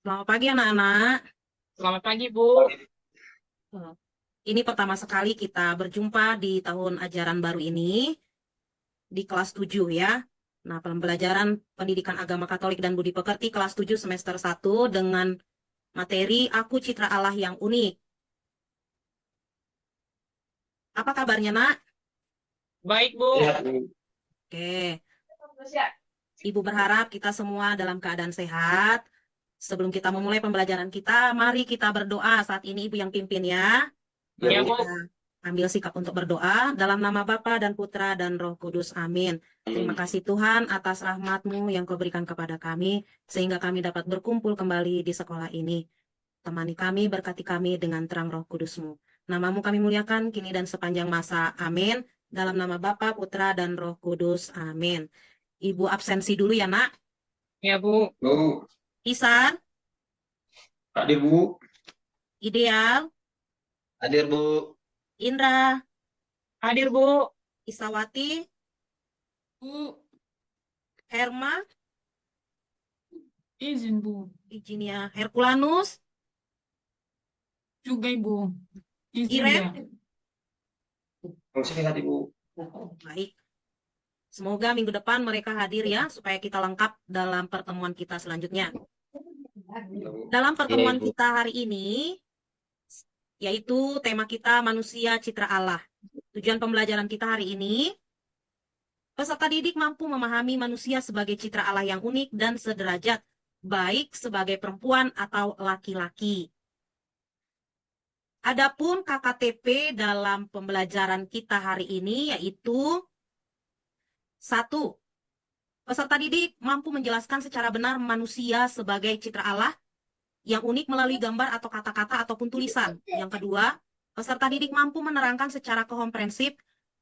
Selamat pagi anak-anak. Selamat pagi, Bu. Eh, Ini pertama sekali kita berjumpa di tahun ajaran baru ini di kelas 7 ya. Nah, pembelajaran Pendidikan Agama Katolik dan Budi Pekerti kelas 7 semester 1 dengan materi Aku Citra Allah yang Unik. Apa kabarnya, Nak? Baik, Bu. Sehat, Bu. Oke. Ibu berharap kita semua dalam keadaan sehat. Sebelum kita memulai pembelajaran kita, mari kita berdoa. Saat ini Ibu yang pimpin ya. Ya, Mari Ya, Bu. Bu. kita ambil sikap untuk berdoa dalam nama Bapa dan Putra dan Roh Kudus. Amin. Terima kasih Tuhan atas rahmat-Mu yang Kau berikan kepada kami, sehingga kami dapat berkumpul kembali di sekolah ini. Temani kami, berkati kami dengan terang Roh Kudus-Mu. Namamu kami muliakan kini dan sepanjang masa. Amin. Dalam nama Bapa, Putra, dan Roh Kudus. Amin. Ibu absensi dulu ya, Nak. Ya, Bu. Bu. Isan, Hadir, Bu. Ideal, Hadir, Bu. Indra, Hadir, Bu. Isawati, Bu, Herma, izin Bu. izin ya, Herculanus, Juga Ibu. Izin Iren. ya. Sehat, Ibu. Baik. Semoga minggu depan mereka hadir ya, supaya kita lengkap dalam pertemuan kita selanjutnya. Ya, Bu. Dalam pertemuan Iya, Ibu. kita hari ini, yaitu tema kita manusia citra Allah. Tujuan pembelajaran kita hari ini, peserta didik mampu memahami manusia sebagai citra Allah yang unik dan sederajat, baik sebagai perempuan atau laki-laki. Adapun KKTP dalam pembelajaran kita hari ini yaitu 1. Peserta didik mampu menjelaskan secara benar manusia sebagai citra Allah yang unik melalui gambar atau kata-kata ataupun tulisan. Yang kedua, peserta didik mampu menerangkan secara komprehensif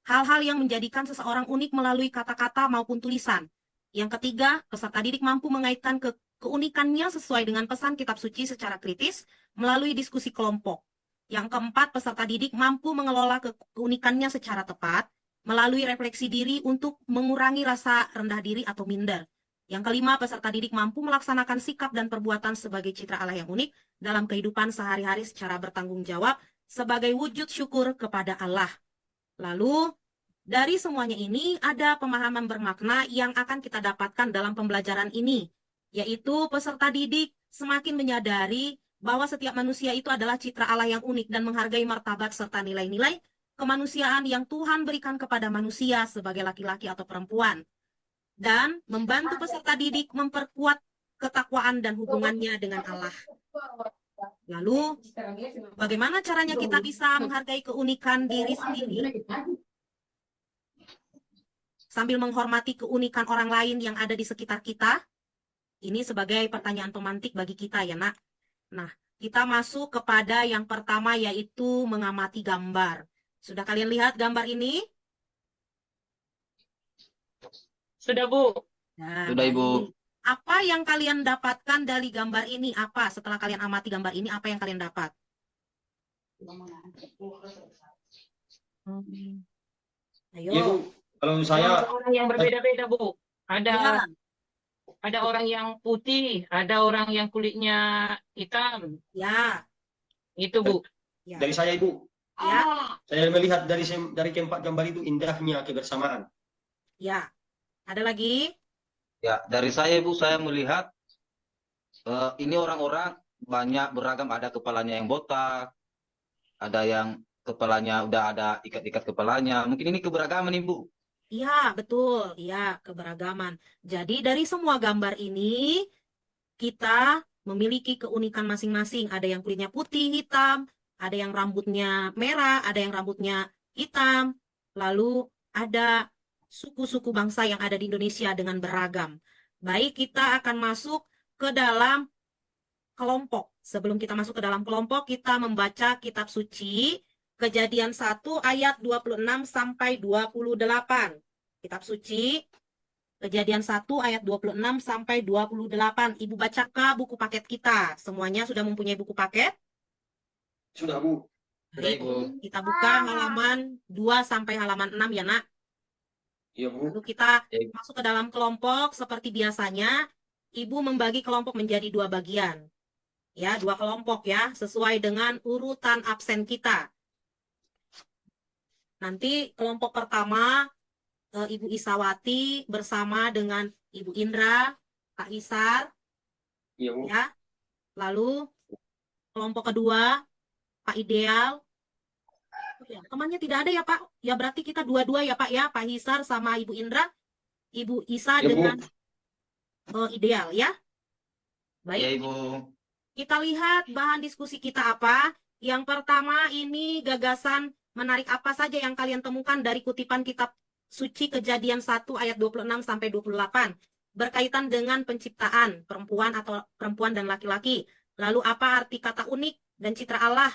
hal-hal yang menjadikan seseorang unik melalui kata-kata maupun tulisan. Yang ketiga, peserta didik mampu mengaitkan keunikannya sesuai dengan pesan kitab suci secara kritis melalui diskusi kelompok. Yang keempat, peserta didik mampu mengelola keunikannya secara tepat melalui refleksi diri untuk mengurangi rasa rendah diri atau minder. Yang kelima, peserta didik mampu melaksanakan sikap dan perbuatan sebagai citra Allah yang unik dalam kehidupan sehari-hari secara bertanggung jawab sebagai wujud syukur kepada Allah. Lalu, dari semuanya ini ada pemahaman bermakna yang akan kita dapatkan dalam pembelajaran ini, yaitu peserta didik semakin menyadari bahwa setiap manusia itu adalah citra Allah yang unik dan menghargai martabat serta nilai-nilai kemanusiaan yang Tuhan berikan kepada manusia sebagai laki-laki atau perempuan, dan membantu peserta didik memperkuat ketakwaan dan hubungannya dengan Allah. Lalu, bagaimana caranya kita bisa menghargai keunikan diri sendiri sambil menghormati keunikan orang lain yang ada di sekitar kita? Ini sebagai pertanyaan pemantik bagi kita ya, Nak. Nah, kita masuk kepada yang pertama yaitu mengamati gambar. Sudah kalian lihat gambar ini? Sudah, Bu. Nah, Sudah, Ibu. baik. Apa yang kalian dapatkan dari gambar ini? Apa? Setelah kalian amati gambar ini, apa yang kalian dapat? Ayo. Iya, Bu. Kalau saya, Orang yang berbeda-beda, Bu. Ya, Ada orang yang putih, ada orang yang kulitnya hitam. ya, Itu, Bu. ya, dari saya, Ibu. ya, Saya melihat dari keempat gambar itu indahnya kebersamaan. ya. Ada lagi? Ya, dari saya Ibu, saya melihat ini orang-orang banyak beragam, ada kepalanya yang botak, ada yang kepalanya udah ada ikat-ikat kepalanya. Mungkin ini keberagaman Ibu. Iya, betul. Ya, keberagaman. Jadi dari semua gambar ini, kita memiliki keunikan masing-masing. Ada yang kulitnya putih, hitam, ada yang rambutnya merah, ada yang rambutnya hitam. Lalu ada suku-suku bangsa yang ada di Indonesia dengan beragam. Baik, kita akan masuk ke dalam kelompok. Sebelum kita masuk ke dalam kelompok, kita membaca kitab suci Kejadian 1 ayat 26 sampai 28. Kitab suci Kejadian 1 ayat 26 sampai 28. Ibu baca ke buku paket kita. Semuanya sudah mempunyai buku paket? Sudah, Bu. Sudah Baik, Ibu. kita buka halaman 2 sampai halaman 6 ya, Nak. Iya, Bu. Lalu kita Ya, Ibu. masuk ke dalam kelompok seperti biasanya. Ibu membagi kelompok menjadi 2 bagian. Ya, 2 kelompok ya, sesuai dengan urutan absen kita. Nanti kelompok pertama Ibu Isawati bersama dengan Ibu Indra, Pak Isar, Iya, Bu. ya. Lalu kelompok kedua Pak Ideal. Oh ya, temannya tidak ada ya Pak? Ya berarti kita dua-dua ya Pak ya, Pak Hisar sama Ibu Indra, Ibu Isa Iya, Bu. dengan Ideal ya. Baik, Ya, Ibu. kita lihat bahan diskusi kita apa. Yang pertama ini gagasan menarik apa saja yang kalian temukan dari kutipan kitab suci Kejadian 1 ayat 26 sampai 28 berkaitan dengan penciptaan perempuan dan laki-laki. Lalu apa arti kata unik dan citra Allah?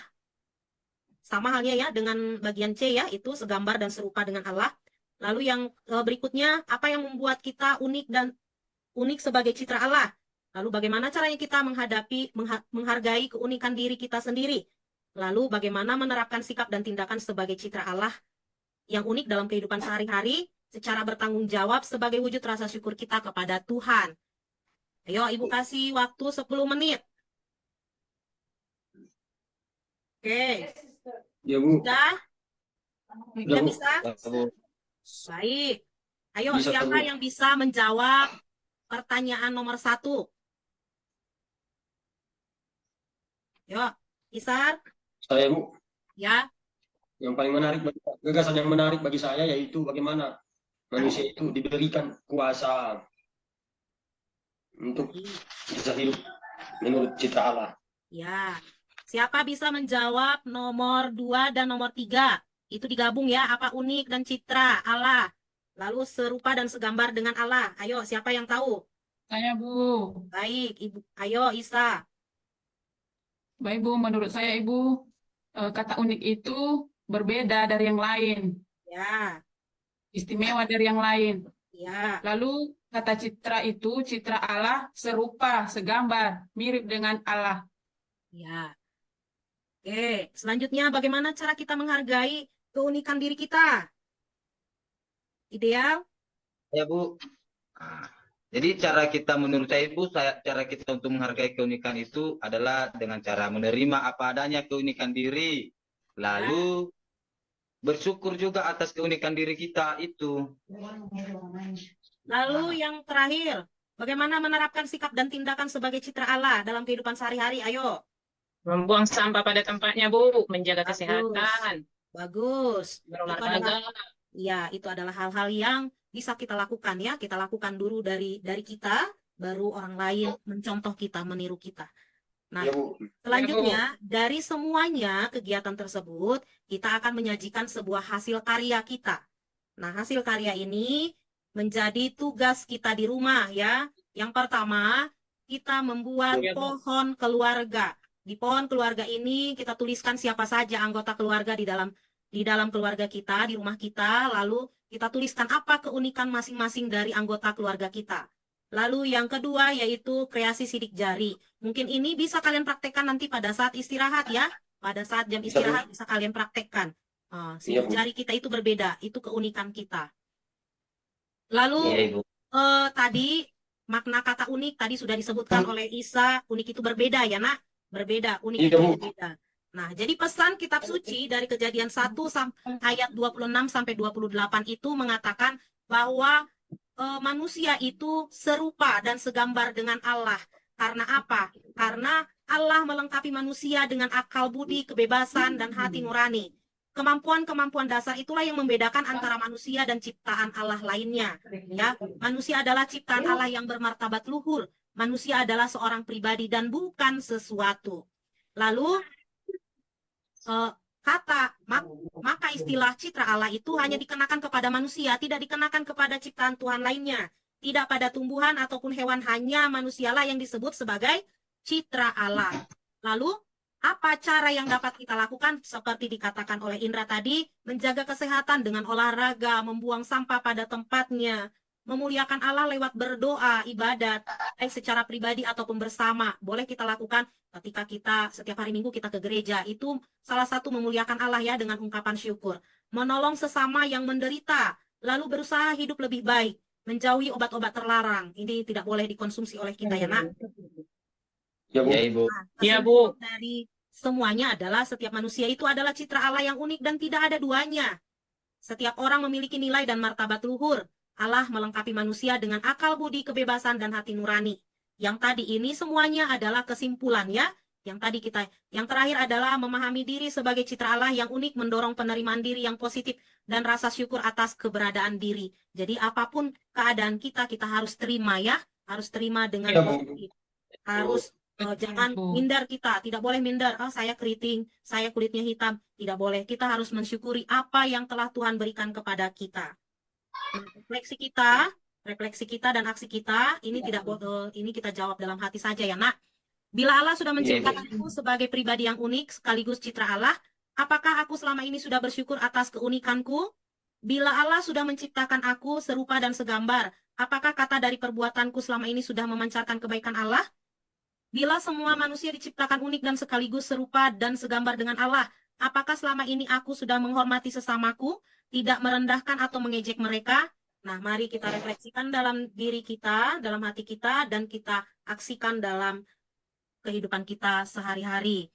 Sama halnya ya dengan bagian C ya, itu segambar dan serupa dengan Allah. Lalu yang berikutnya, apa yang membuat kita unik sebagai citra Allah? Lalu bagaimana caranya kita menghargai keunikan diri kita sendiri? Lalu bagaimana menerapkan sikap dan tindakan sebagai citra Allah yang unik dalam kehidupan sehari-hari secara bertanggung jawab sebagai wujud rasa syukur kita kepada Tuhan. Ayo Ibu kasih waktu 10 menit. Oke, Iya, Bu. sudah? Udah, Sudah Bu. bisa? Ya, Bu. Baik. Ayo, Bisa, siapa Bu. yang bisa menjawab pertanyaan nomor 1? Yuk, Isar. Saya, Bu. Ya, Yang paling menarik, gagasan yang menarik bagi saya yaitu bagaimana manusia itu diberikan kuasa untuk bisa hidup menurut citra Allah. ya. Siapa bisa menjawab nomor 2 dan nomor 3? Itu digabung ya, apa unik dan citra Allah. Lalu serupa dan segambar dengan Allah. Ayo, siapa yang tahu? Saya, Bu. Baik, Ibu. Ayo, Isa. Baik, Bu. Menurut saya, Ibu, kata unik itu berbeda dari yang lain, Ya, istimewa dari yang lain. ya. Lalu kata citra itu, citra Allah, serupa, segambar, mirip dengan Allah. Ya. Oke, selanjutnya bagaimana cara kita menghargai keunikan diri kita? Ideal? Ya, Bu. Nah, jadi menurut saya, Bu, cara kita untuk menghargai keunikan itu adalah dengan cara menerima apa adanya keunikan diri. Lalu bersyukur juga atas keunikan diri kita itu. Lalu yang terakhir, bagaimana menerapkan sikap dan tindakan sebagai citra Allah dalam kehidupan sehari-hari? Ayo. Membuang sampah pada tempatnya, Bu. Menjaga Bagus. kesehatan. Bagus. Berolahraga. Itu adalah hal-hal yang bisa kita lakukan ya. Kita lakukan dulu dari kita, baru orang lain mencontoh kita, meniru kita. Nah, Iya, Bu. selanjutnya dari semuanya kegiatan tersebut, kita akan menyajikan sebuah hasil karya kita. Nah, hasil karya ini menjadi tugas kita di rumah ya. Yang pertama, kita membuat Iya, Bu. pohon keluarga. Di pohon keluarga ini kita tuliskan siapa saja anggota keluarga di dalam keluarga kita, di rumah kita, lalu kita tuliskan apa keunikan masing-masing dari anggota keluarga kita. Lalu yang kedua yaitu kreasi sidik jari. Mungkin ini bisa kalian praktekkan nanti pada saat istirahat ya. Pada saat jam Bisa, Bu. istirahat bisa kalian praktekkan. Sidik Iya, Bu. jari kita itu berbeda, itu keunikan kita. Lalu Iya, Ibu. tadi makna kata unik tadi sudah disebutkan oleh Isa, unik itu berbeda ya nak, berbeda, unik Iya, itu Bu. berbeda. Nah, jadi pesan kitab suci dari Kejadian 1 ayat 26 sampai 28 itu mengatakan bahwa manusia itu serupa dan segambar dengan Allah. Karena apa? Karena Allah melengkapi manusia dengan akal budi, kebebasan, dan hati nurani. Kemampuan-kemampuan dasar itulah yang membedakan antara manusia dan ciptaan Allah lainnya. Ya, manusia adalah ciptaan Allah yang bermartabat luhur. Manusia adalah seorang pribadi dan bukan sesuatu. Lalu maka istilah citra Allah itu hanya dikenakan kepada manusia, tidak dikenakan kepada ciptaan Tuhan lainnya. Tidak pada tumbuhan ataupun hewan, hanya manusialah yang disebut sebagai citra Allah. Lalu, apa cara yang dapat kita lakukan? Seperti dikatakan oleh Indra tadi, menjaga kesehatan dengan olahraga, membuang sampah pada tempatnya, memuliakan Allah lewat berdoa, ibadat, baik secara pribadi ataupun bersama. Boleh kita lakukan ketika kita setiap hari Minggu kita ke gereja. Itu salah satu memuliakan Allah ya dengan ungkapan syukur. Menolong sesama yang menderita, lalu berusaha hidup lebih baik, menjauhi obat-obat terlarang. Ini tidak boleh dikonsumsi oleh kita ya nak. Ya, Bu. Ya, Ibu. Nah, Iya, kesimpulan Bu. dari semuanya adalah setiap manusia itu adalah citra Allah yang unik dan tidak ada duanya. Setiap orang memiliki nilai dan martabat luhur. Allah melengkapi manusia dengan akal budi, kebebasan, dan hati nurani. Yang tadi ini semuanya adalah kesimpulan ya. Yang terakhir adalah memahami diri sebagai citra Allah yang unik, mendorong penerimaan diri yang positif dan rasa syukur atas keberadaan diri. Jadi apapun keadaan kita, kita harus terima ya, harus terima dengan Iya, Bu. positif. Harus jangan Bu. minder kita, tidak boleh minder. Oh, saya keriting, saya kulitnya hitam, tidak boleh. Kita harus mensyukuri apa yang telah Tuhan berikan kepada kita. Nah, refleksi kita dan aksi kita ini tidak ini kita jawab dalam hati saja ya, Nak. Bila Allah sudah Iya, Bu. menciptakanku sebagai pribadi yang unik sekaligus citra Allah, apakah aku selama ini sudah bersyukur atas keunikanku? Bila Allah sudah menciptakan aku serupa dan segambar, apakah kata dari perbuatanku selama ini sudah memancarkan kebaikan Allah? Bila semua manusia diciptakan unik dan sekaligus serupa dan segambar dengan Allah, apakah selama ini aku sudah menghormati sesamaku, tidak merendahkan atau mengejek mereka? Nah, mari kita refleksikan dalam diri kita, dalam hati kita, dan kita aksikan dalam kehidupan kita sehari-hari.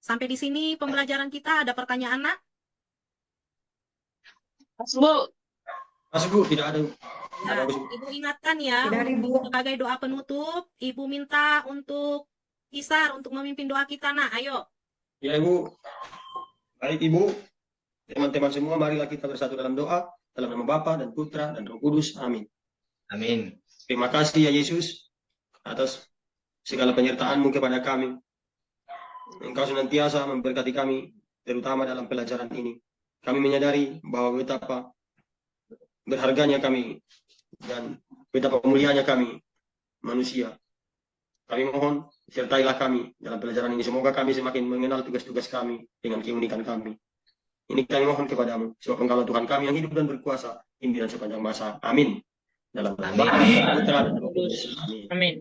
Sampai di sini pembelajaran kita. Ada pertanyaan, Nak? Mas, Bu. Masuk, Bu. Tidak ada. Ya, Bagus, Bu. Ibu ingatkan ya, Tidak ada, Bu. sebagai doa penutup, Ibu minta untuk Isar untuk memimpin doa kita, Nak. Ayo. Ya, Ibu. Baik, Ibu. Teman-teman semua, marilah kita bersatu dalam doa. Dalam nama Bapa dan Putra dan Roh Kudus. Amin. Amin. Terima kasih ya Yesus atas segala penyertaan-Mu kepada kami. Engkau senantiasa memberkati kami, terutama dalam pelajaran ini. Kami menyadari bahwa betapa berharganya kami dan betapa mulianya kami manusia. Kami mohon, sertailah kami dalam pelajaran ini. Semoga kami semakin mengenal tugas-tugas kami dengan keunikan kami. Ini kami mohon kepadamu, sebab Engkau Tuhan kami yang hidup dan berkuasa, pimpinan sepanjang masa. Amin. Dalam nama Bapa, Putra, dan Roh Kudus. Amin. Amin.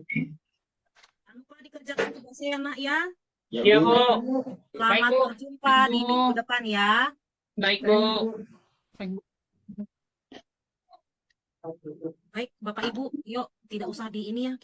Jangan lupa dikerjakan tugasnya ya, Nak ya. Ya, Iya, Bu. Bu. Selamat Bu. berjumpa di Bu. minggu depan ya. Baik, Bu. Baik, Bapak Ibu, yuk tidak usah di ini ya.